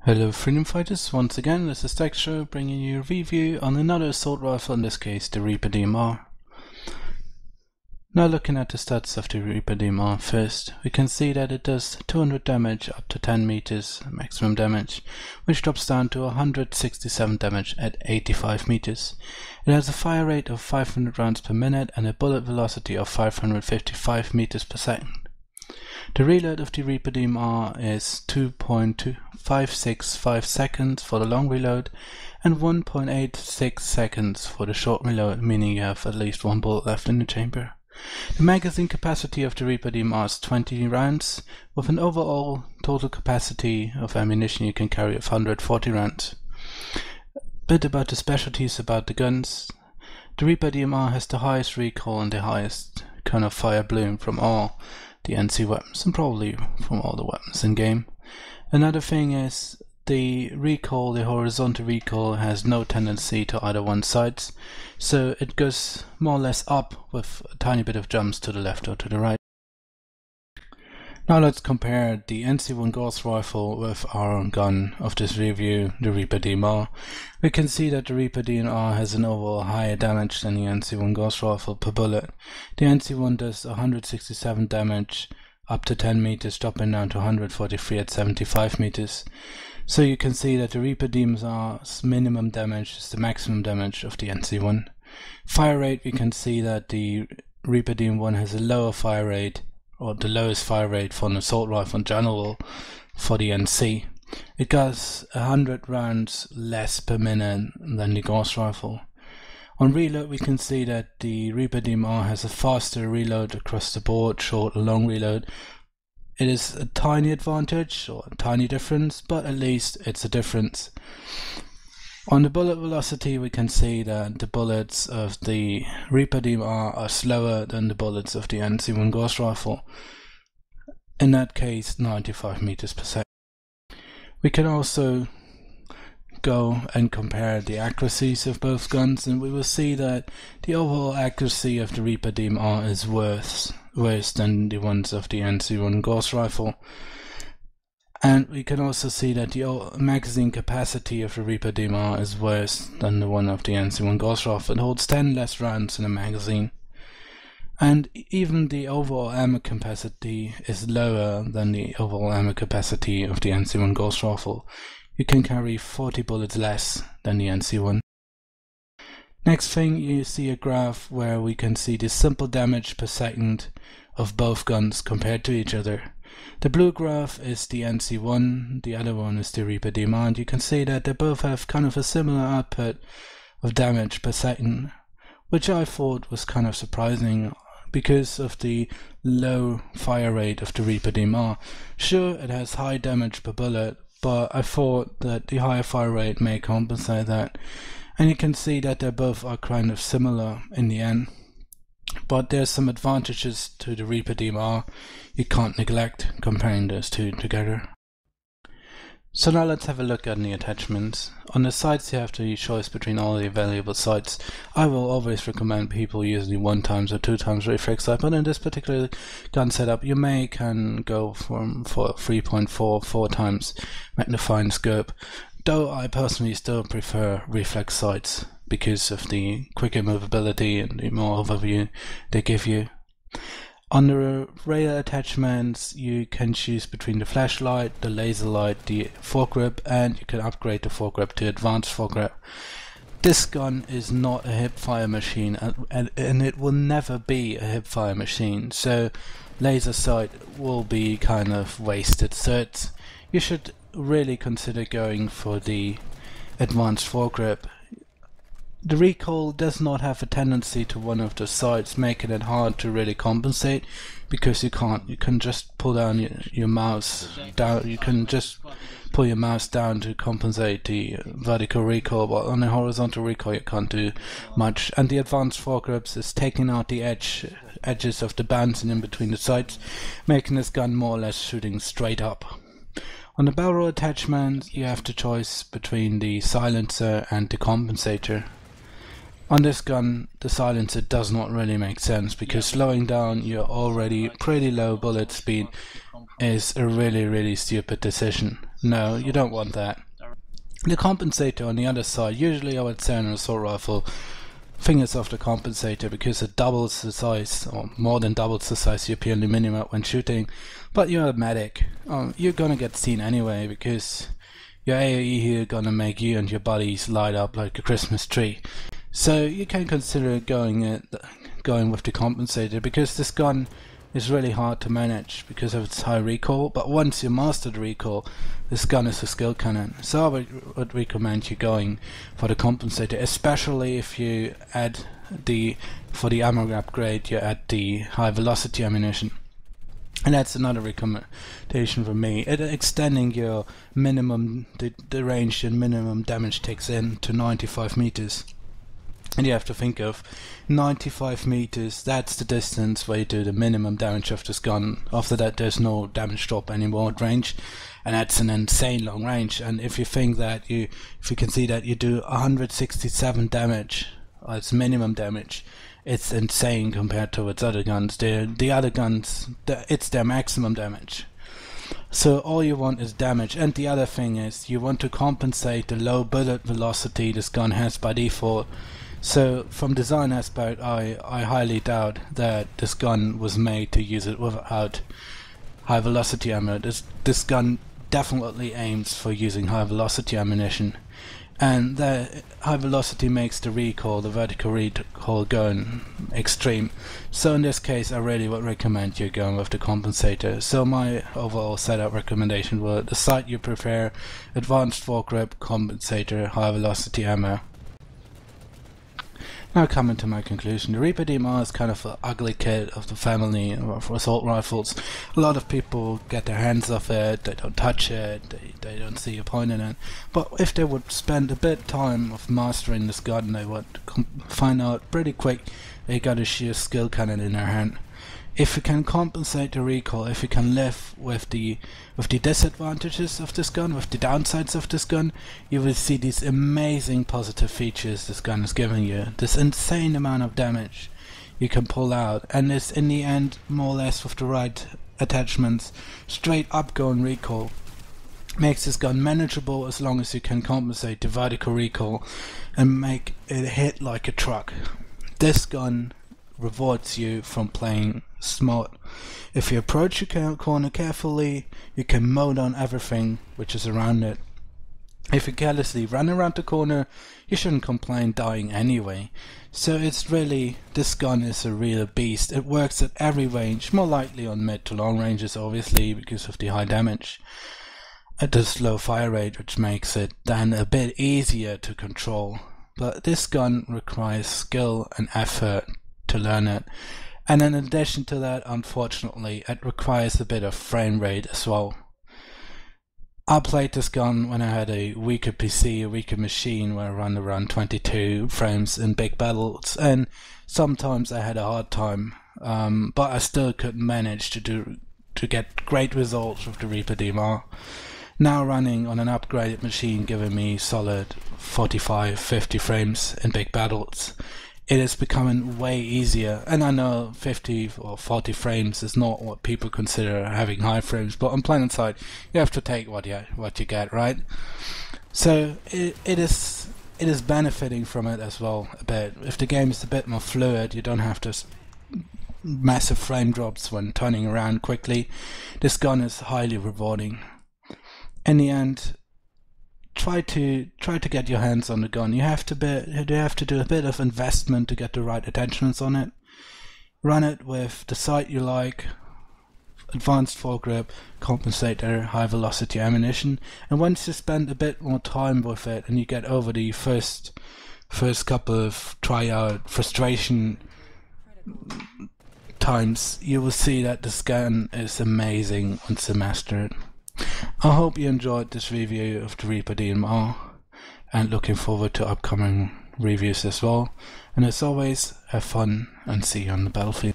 Hello freedom fighters, once again this is Dextro bringing you a review on another assault rifle, in this case the Reaper DMR. Now looking at the stats of the Reaper DMR first, we can see that it does 200 damage up to 10 meters maximum damage, which drops down to 167 damage at 85 meters. It has a fire rate of 500 rounds per minute and a bullet velocity of 555 meters per second. The reload of the Reaper DMR is 2.565 seconds for the long reload and 1.86 seconds for the short reload, meaning you have at least one bullet left in the chamber. The magazine capacity of the Reaper DMR is 20 rounds, with an overall total capacity of ammunition you can carry of 140 rounds. A bit about the specialties about the guns. The Reaper DMR has the highest recoil and the highest cone of fire bloom from all the NC weapons, and probably from all the weapons in game. Another thing is the recoil, the horizontal recoil, has no tendency to either one sides, so it goes more or less up with a tiny bit of jumps to the left or to the right. Now let's compare the NC1 Gauss rifle with our gun of this review, the Reaper DMR. We can see that the Reaper DMR has an overall higher damage than the NC1 Gauss rifle per bullet. The NC1 does 167 damage up to 10 meters, dropping down to 143 at 75 meters. So you can see that the Reaper DMR's minimum damage is the maximum damage of the NC1. Fire rate, we can see that the Reaper DMR has a lower fire rate, or the lowest fire rate for an assault rifle in general for the NC. It does 100 rounds less per minute than the Gauss rifle. On reload, we can see that the Reaper DMR has a faster reload across the board, short and long reload. It is a tiny advantage, or a tiny difference, but at least it's a difference. On the bullet velocity, we can see that the bullets of the Reaper DMR are slower than the bullets of the NC1 Gauss rifle. In that case, 95 meters per second. We can also go and compare the accuracies of both guns, and we will see that the overall accuracy of the Reaper DMR is worse than the ones of the NC1 Gauss rifle. And we can also see that the magazine capacity of the Reaper DMR is worse than the one of the NC1 Gauss rifle. It holds 10 less rounds in a magazine. And even the overall ammo capacity is lower than the overall ammo capacity of the NC1 Gauss rifle. You can carry 40 bullets less than the NC1. Next thing, you see a graph where we can see the simple damage per second of both guns compared to each other. The blue graph is the NC1, the other one is the Reaper DMR, and you can see that they both have kind of a similar output of damage per second, which I thought was kind of surprising because of the low fire rate of the Reaper DMR. Sure, it has high damage per bullet, but I thought that the higher fire rate may compensate that, and you can see that they both are kind of similar in the end. But there's some advantages to the Reaper DMR you can't neglect comparing those two together. So now let's have a look at the attachments. On the sights you have the choice between all the available sights. I will always recommend people using 1x or 2x reflex sight, but in this particular gun setup you can go for 3.4, 4x magnifying scope, though I personally still prefer reflex sights because of the quicker movability and the more overview they give you. On the radar attachments, you can choose between the flashlight, the laser light, the foregrip, and you can upgrade the foregrip to advanced foregrip. This gun is not a hipfire machine, and it will never be a hipfire machine, so laser sight will be kind of wasted. So you should really consider going for the advanced foregrip. The recoil does not have a tendency to one of the sides, making it hard to really compensate, because you can just pull down your mouse down, you can just pull your mouse down to compensate the vertical recoil, but on the horizontal recoil you can't do much. And the advanced foregrips is taking out the edges of the bands and in between the sights, making this gun more or less shooting straight up. On the barrel attachment, you have the choice between the silencer and the compensator. On this gun, the silencer does not really make sense, because slowing down your already pretty low bullet speed is a really stupid decision. No, you don't want that. The compensator on the other side, usually I would say on an assault rifle, fingers off the compensator because it doubles the size, or more than doubles the size you appear in the minimap when shooting. But you're a medic, you're gonna get seen anyway because your AoE here gonna make you and your buddies light up like a Christmas tree. So you can consider going with the compensator because this gun is really hard to manage because of its high recoil, but once you master the recoil, this gun is a skill cannon. So I would recommend you going for the compensator, especially if you add for the ammo upgrade, you add the high velocity ammunition. And that's another recommendation from me. Extending your minimum, the range and minimum damage takes in to 95 meters. And you have to think of 95 meters, that's the distance where you do the minimum damage of this gun. After that there's no damage drop anymore at range, and that's an insane long range. And if you think that if you can see that you do 167 damage as minimum damage, it's insane compared to its other guns. The other guns, it's their maximum damage. So all you want is damage, and the other thing is you want to compensate the low bullet velocity this gun has by default. So from design aspect, I highly doubt that this gun was made to use it without high velocity ammo. This gun definitely aims for using high velocity ammunition, and the high velocity makes the recoil, the vertical recoil, going extreme. So in this case I really would recommend you going with the compensator. So my overall setup recommendation were the sight you prefer, advanced foregrip, compensator, high velocity ammo. Now coming to my conclusion, the Reaper DMR is kind of an ugly kid of the family for assault rifles. A lot of people get their hands off it, they don't touch it, they don't see a point in it. But if they would spend a bit of time of mastering this gun, they would find out pretty quick they got a sheer skill cannon in their hand. If you can compensate the recoil, if you can live with the disadvantages of this gun, with the downsides of this gun, you will see these amazing positive features this gun is giving you. This insane amount of damage you can pull out, and this in the end, more or less with the right attachments, straight up going recoil makes this gun manageable as long as you can compensate the vertical recoil and make it hit like a truck. This gun rewards you from playing smart. If you approach your corner carefully, you can mow down everything which is around it. If you carelessly run around the corner, you shouldn't complain dying anyway. So it's really, this gun is a real beast. It works at every range, more likely on mid to long ranges obviously because of the high damage. At the slow fire rate, which makes it then a bit easier to control. But this gun requires skill and effort to learn it, and in addition to that, unfortunately, it requires a bit of frame rate as well. I played this gun when I had a weaker PC, a weaker machine, where I ran around 22 frames in big battles, and sometimes I had a hard time, but I still could manage to get great results with the Reaper DMR. Now running on an upgraded machine, giving me solid 45-50 frames in big battles, it is becoming way easier. And I know 50 or 40 frames is not what people consider having high frames, but on planet side you have to take what you get, right? So it is benefiting from it as well a bit. If the game is a bit more fluid, you don't have to massive frame drops when turning around quickly. This gun is highly rewarding. In the end, try to get your hands on the gun. You have to do a bit of investment to get the right attachments on it. Run it with the sight you like, advanced foregrip, compensator, high velocity ammunition, and once you spend a bit more time with it and you get over the first couple of tryout frustration times, you will see that this gun is amazing once you master it. I hope you enjoyed this review of the Reaper DMR, and looking forward to upcoming reviews as well. And as always, have fun and see you on the battlefield.